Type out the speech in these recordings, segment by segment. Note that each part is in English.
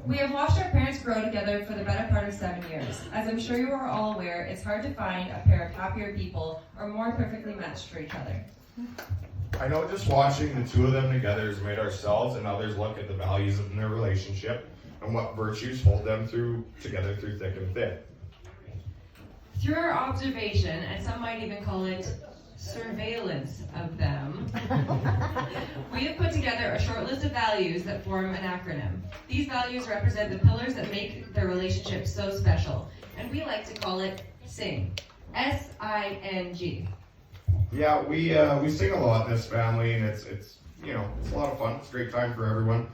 We have watched our parents grow together for the better part of 7 years. As I'm sure you are all aware, it's hard to find a pair of happier people or more perfectly matched for each other. I know just watching the two of them together has made ourselves and others look at the values in their relationship and what virtues hold them together through thick and thin. Through our observation, and some might even call it surveillance of them, we have put together a short list of values that form an acronym. These values represent the pillars that make their relationship so special, and we like to call it SING. S-I-N-G. Yeah, we sing a lot in this family, and it's a lot of fun. It's a great time for everyone.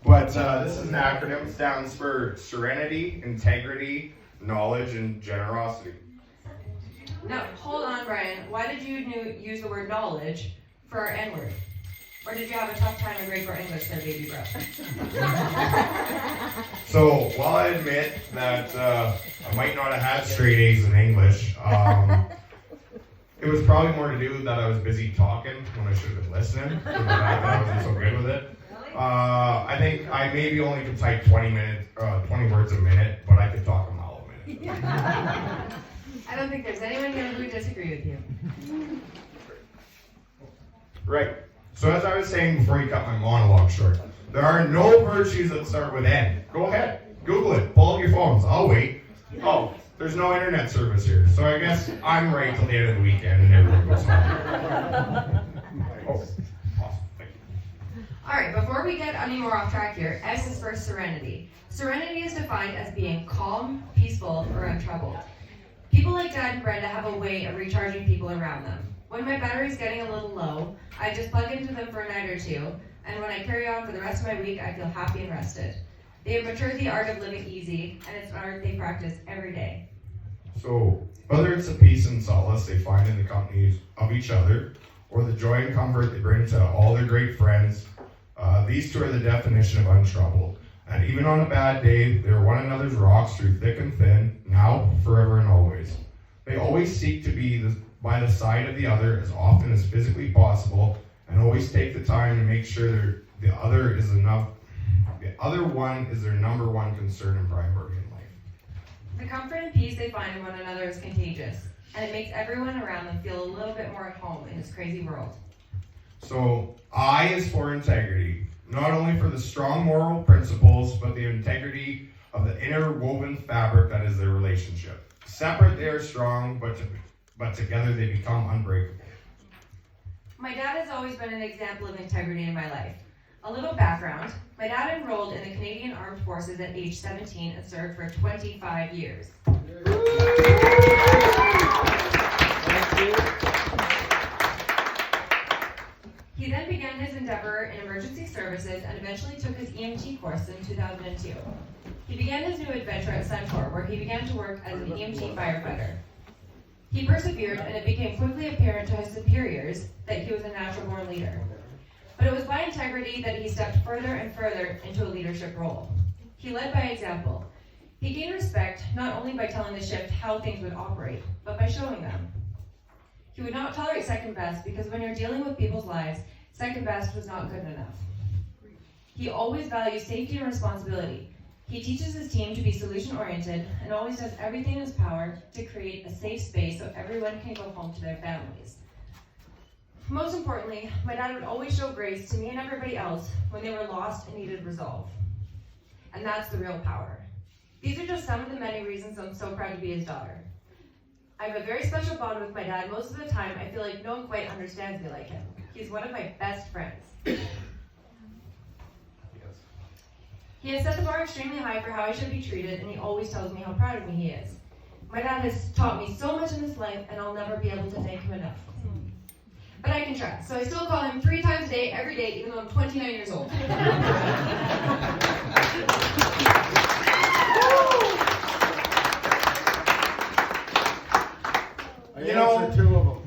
But this is an acronym. It stands for Serenity, Integrity, Knowledge, and Generosity. Now, hold on, Brian. Why did you use the word knowledge for our N-word? Or did you have a tough time in grade 4 English there, baby bro? So, while I admit that I might not have had straight A's in English, it was probably more to do that I was busy talking when I should have been listening. For the fact that I wasn't so good with it. I think I maybe only could type 20 words a minute, but I could talk a mile a minute. I don't think there's anyone here who would disagree with you. Right. So as I was saying before you cut my monologue short, there are no virtues that start with N. Go ahead. Google it. Pull out your phones. I'll wait. Oh, there's no internet service here. So I guess I'm right till the end of the weekend and everyone goes home. Oh, awesome. Thank you. Alright, before we get any more off track here, S is for serenity. Serenity is defined as being calm, peaceful, or untroubled. People like Dad and Brenda have a way of recharging people around them. When my battery's getting a little low, I just plug into them for a night or two, and when I carry on for the rest of my week, I feel happy and rested. They have matured the art of living easy, and it's an art they practice every day. So, whether it's the peace and solace they find in the company of each other, or the joy and comfort they bring to all their great friends, these two are the definition of untroubled. And even on a bad day, they are one another's rocks through thick and thin, now, forever, and always. They always seek to be by the side of the other as often as physically possible, and always take the time to make sure the other one is their number one concern and priority in life. The comfort and peace they find in one another is contagious, and it makes everyone around them feel a little bit more at home in this crazy world. So, I is for integrity, not only for the strong moral principles, but the integrity of the interwoven fabric that is their relationship. Separate they are strong, but together they become unbreakable. My dad has always been an example of integrity in my life. A little background, my dad enrolled in the Canadian Armed Forces at age 17 and served for 25 years. He then began his endeavor in emergency services and eventually took his EMT course in 2002. He began his new adventure at Centaur, where he began to work as an EMT firefighter. He persevered, and it became quickly apparent to his superiors that he was a natural-born leader. But it was by integrity that he stepped further and further into a leadership role. He led by example. He gained respect not only by telling the shift how things would operate, but by showing them. He would not tolerate second best because when you're dealing with people's lives, second best was not good enough. He always values safety and responsibility. He teaches his team to be solution-oriented and always does everything in his power to create a safe space so everyone can go home to their families. Most importantly, my dad would always show grace to me and everybody else when they were lost and needed resolve. And that's the real power. These are just some of the many reasons I'm so proud to be his daughter. I have a very special bond with my dad. Most of the time, I feel like no one quite understands me like him. He's one of my best friends. He has set the bar extremely high for how I should be treated, and he always tells me how proud of me he is. My dad has taught me so much in this life, and I'll never be able to thank him enough. But I can try, so I still call him 3 times a day, every day, even though I'm 29 years old. Two of them.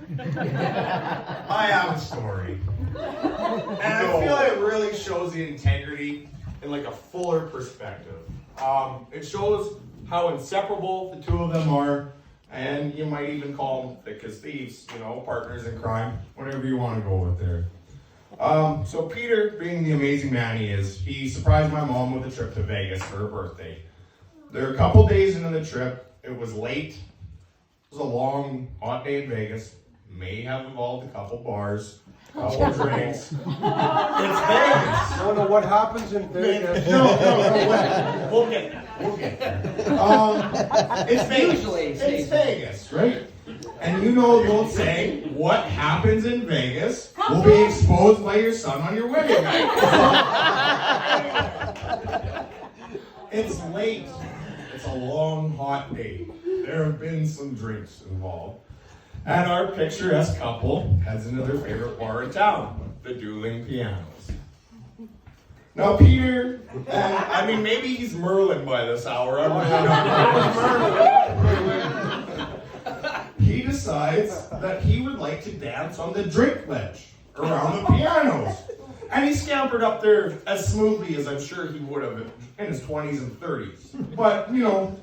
I have a story. And I feel it really shows the integrity in like a fuller perspective. It shows how inseparable the two of them are, and you might even call them thick as thieves, partners in crime, whatever you want to go with there. So Peter, being the amazing man he is, he surprised my mom with a trip to Vegas for her birthday. They're a couple days into the trip. It was late. It was a long, hot day in Vegas. May have involved a couple bars, a couple drinks. It's Vegas. I don't know what happens in Vegas. No, we'll get there. We'll get there. It's Vegas. It's Vegas, right? And you know the old saying, what happens in Vegas will be exposed by your son on your wedding night. It's late. It's a long, hot day. There have been some drinks involved. And our picturesque couple heads into their favorite bar in town, the Dueling Pianos. Now Peter, I mean maybe he's Merlin by this hour, I really don't know. He decides that he would like to dance on the drink ledge around the pianos. And he scampered up there as smoothly as I'm sure he would have in his 20s and 30s. But, you know,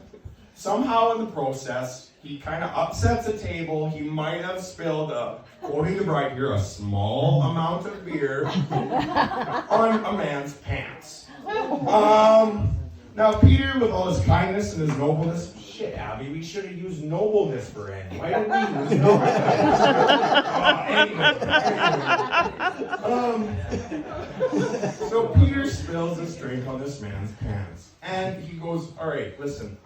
somehow in the process, he kind of upsets a table. He might have spilled, quoting the bride here, a small amount of beer on a man's pants. Now Peter, with all his kindness and his nobleness, shit, Abby, we should have used nobleness for Andy. Why didn't we use nobleness? So Peter spills his drink on this man's pants. And he goes, all right, listen,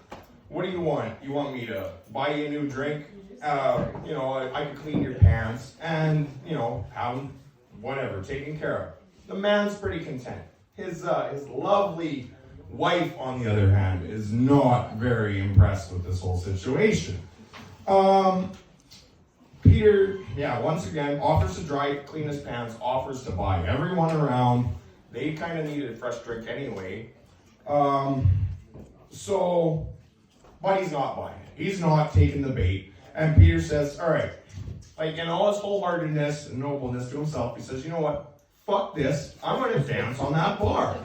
what do you want? You want me to buy you a new drink? You know, I can clean your pants and, you know, have them, whatever, taken care of. The man's pretty content. His lovely wife, on the other hand, is not very impressed with this whole situation. Peter, once again, offers to clean his pants, offers to buy everyone around. They kind of needed a fresh drink anyway. But he's not buying it. He's not taking the bait. And Peter says, all right, like in all his wholeheartedness and nobleness to himself, he says, you know what? Fuck this. I'm going to dance on that bar.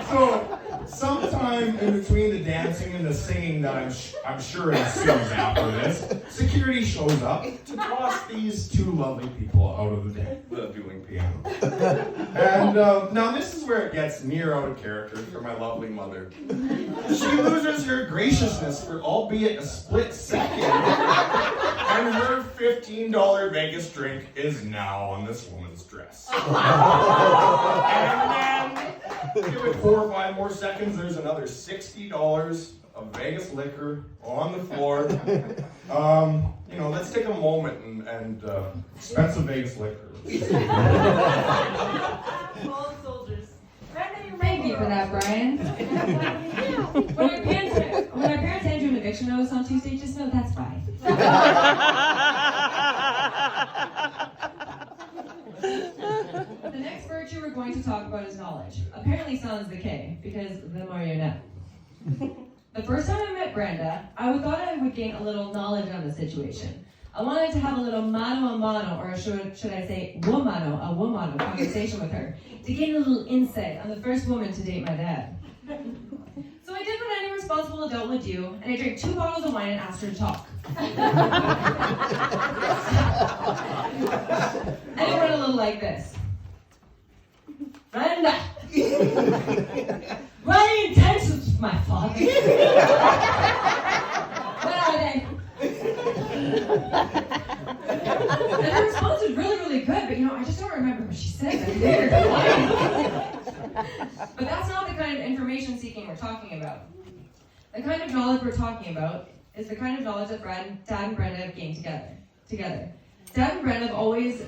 So, sometime in between the dancing and the singing that I'm sure ensues after this, security shows up to toss these two lovely people out of the dueling piano. And now this is where it gets near out of character for my lovely mother. She loses her graciousness for albeit a split second, and her $15 Vegas drink is now on this woman's dress. And then, give it 4 or 5 more seconds, there's another $60 of Vegas liquor on the floor. You know, let's take a moment and expensive Vegas liquor. Thank you for that, Brian. When our parents hand you an eviction notice on Tuesday, just know that's fine. The next virtue we're going to talk about is knowledge. Apparently sounds the K, because the more you know. The first time I met Brenda, I thought I would gain a little knowledge on the situation. I wanted to have a little mano a mano, or should I say womano conversation with her, to gain a little insight on the first woman to date my dad. So I did what any responsible adult would do, and I drank 2 bottles of wine and asked her to talk. And it went a little like this. Brenda! Running intentions, my father. What are they? And her response was really, really good, but I just don't remember what she said. But that's not the kind of information seeking we're talking about. The kind of knowledge we're talking about is the kind of knowledge that Dad and Brenda have gained together. Dad and Brenda have always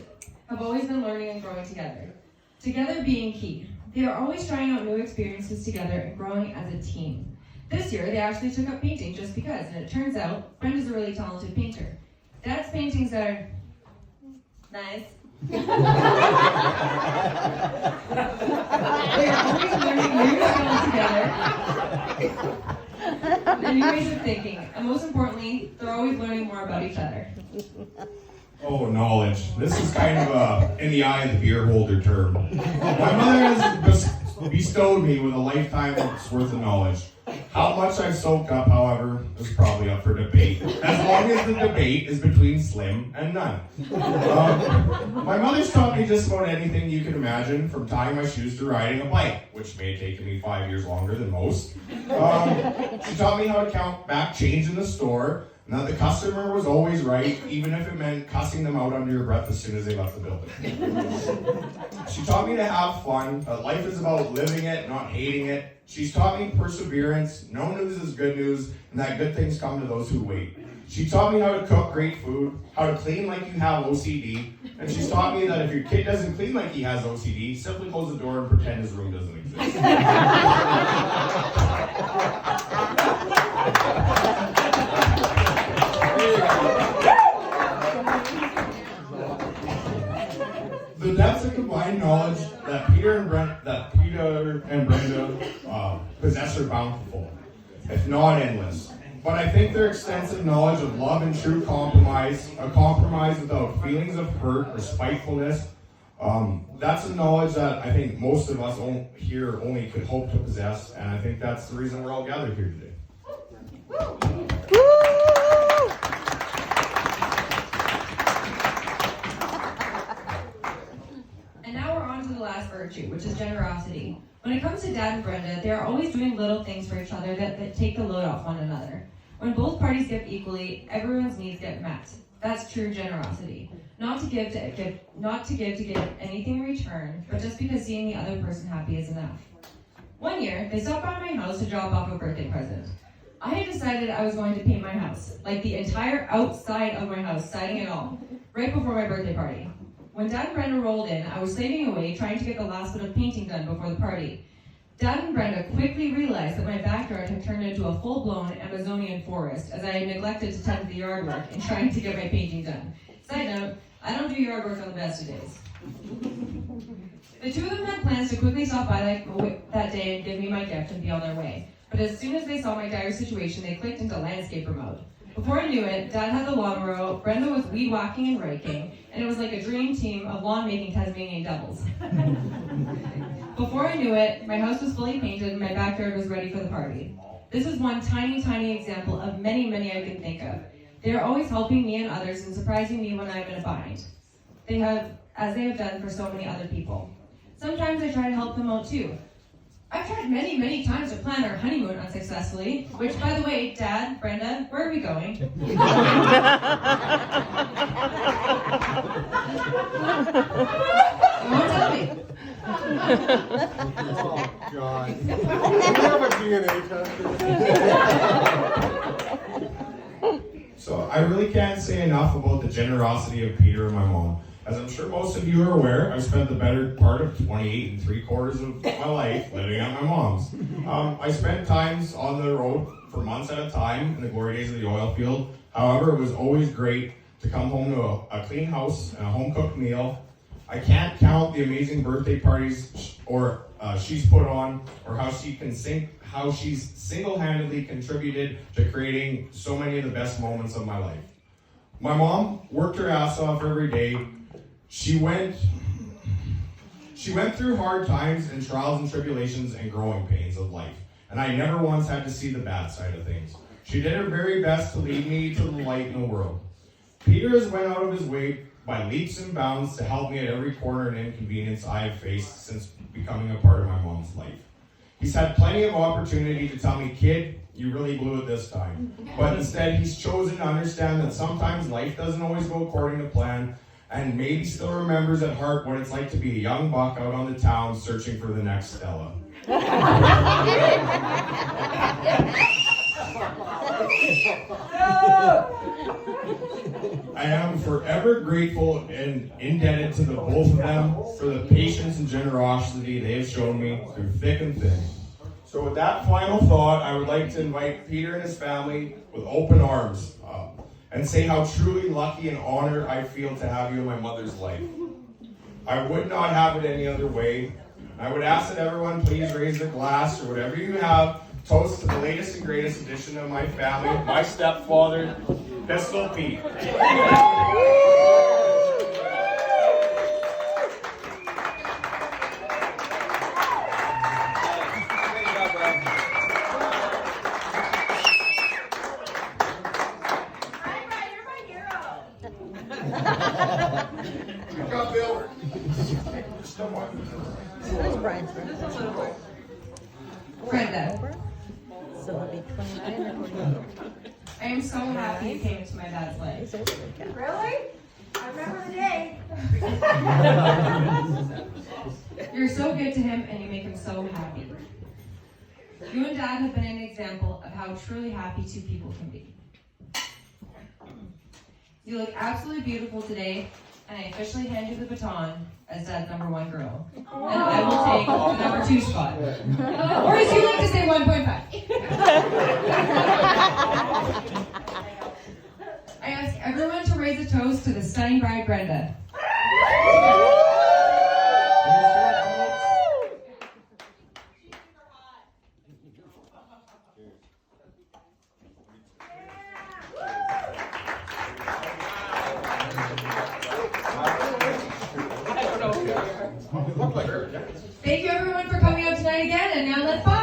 been learning and growing together. Together being key. They are always trying out new experiences together and growing as a team. This year, they actually took up painting just because, and it turns out Brenda's a really talented painter. Dad's paintings are nice. They are always learning new skills together, and new ways of thinking, and most importantly, they're always learning more about each other. Oh, knowledge. This is kind of a in the eye of the beer holder term. My mother has bestowed me with a lifetime's worth of knowledge. How much I've soaked up, however, is probably up for debate, as long as the debate is between Slim and none. My mother's taught me just about anything you can imagine, from tying my shoes to riding a bike, which may have taken me 5 years longer than most. She taught me how to count back change in the store, and that the customer was always right, even if it meant cussing them out under your breath as soon as they left the building. She taught me to have fun, that life is about living it, not hating it. She's taught me perseverance, no news is good news, and that good things come to those who wait. She taught me how to cook great food, how to clean like you have OCD, and she's taught me that if your kid doesn't clean like he has OCD, simply close the door and pretend his room doesn't exist. The depths of combined knowledge that Peter and Brenda possess are bountiful, if not endless. But I think their extensive knowledge of love and true compromise, a compromise without feelings of hurt or spitefulness, that's a knowledge that I think most of us here only could hope to possess, and I think that's the reason we're all gathered here today. And now we're on to the last virtue, which is generosity. When it comes to Dad and Brenda, they are always doing little things for each other that take the load off one another. When both parties give equally, everyone's needs get met. That's true generosity. Not to give to get anything in return, but just because seeing the other person happy is enough. One year, they stopped by my house to drop off a birthday present. I had decided I was going to paint my house, like the entire outside of my house, siding and all, right before my birthday party. When Dad and Brenda rolled in, I was slaving away trying to get the last bit of painting done before the party. Dad and Brenda quickly realized that my backyard had turned into a full-blown Amazonian forest, as I had neglected to tend to the yard work in trying to get my painting done. Side note, I don't do yard work on the best of days. The two of them had plans to quickly stop by that day and give me my gift and be on their way. But as soon as they saw my dire situation, they clicked into landscaper mode. Before I knew it, Dad had the lawnmower out, Brenda was weed whacking and raking, and it was like a dream team of lawn-making Tasmanian devils. Before I knew it, my house was fully painted and my backyard was ready for the party. This is one tiny, tiny example of many, many I can think of. They are always helping me and others and surprising me when I'm in a bind. As they have done for so many other people. Sometimes I try to help them out too. I've tried many, many times to plan our honeymoon unsuccessfully, which, by the way, Dad, Brenda, where are we going? You won't tell me. Oh, God. Do you have a DNA test? So I really can't say enough about the generosity of Peter and my mom. As I'm sure most of you are aware, I've spent the better part of 28 3/4 of my life living at my mom's. I spent times on the road for months at a time in the glory days of the oil field. However, it was always great to come home to a clean house and a home-cooked meal. I can't count the amazing birthday parties she's put on, or how she's single-handedly contributed to creating so many of the best moments of my life. My mom worked her ass off every day. She went through hard times and trials and tribulations and growing pains of life, and I never once had to see the bad side of things. She did her very best to lead me to the light in the world. Peter has went out of his way by leaps and bounds to help me at every corner and inconvenience I have faced since becoming a part of my mom's life. He's had plenty of opportunity to tell me, "Kid, you really blew it this time." But instead, he's chosen to understand that sometimes life doesn't always go according to plan, and maybe still remembers at heart what it's like to be a young buck out on the town searching for the next Stella. I am forever grateful and indebted to the both of them for the patience and generosity they have shown me through thick and thin. So with that final thought, I would like to invite Peter and his family with open arms and say how truly lucky and honored I feel to have you in my mother's life. I would not have it any other way. I would ask that everyone please raise a glass or whatever you have, toast to the latest and greatest addition of my family, my stepfather, Pistol Pete. Where's Brian's birthday? Brenda, So he'll be 29 or 28. I am so happy you came into my dad's life. He's older than Kat. Really? I remember the day. You're so good to him and you make him so happy. You and Dad have been an example of how truly happy two people can be. You look absolutely beautiful today, and I officially hand you the baton as Dad's #1 girl. And I will take the #2 spot. Or as you like to say, 1.5. I ask everyone to raise a toast to the stunning bride, Brenda. Thank you everyone for coming out tonight again, and now let's party!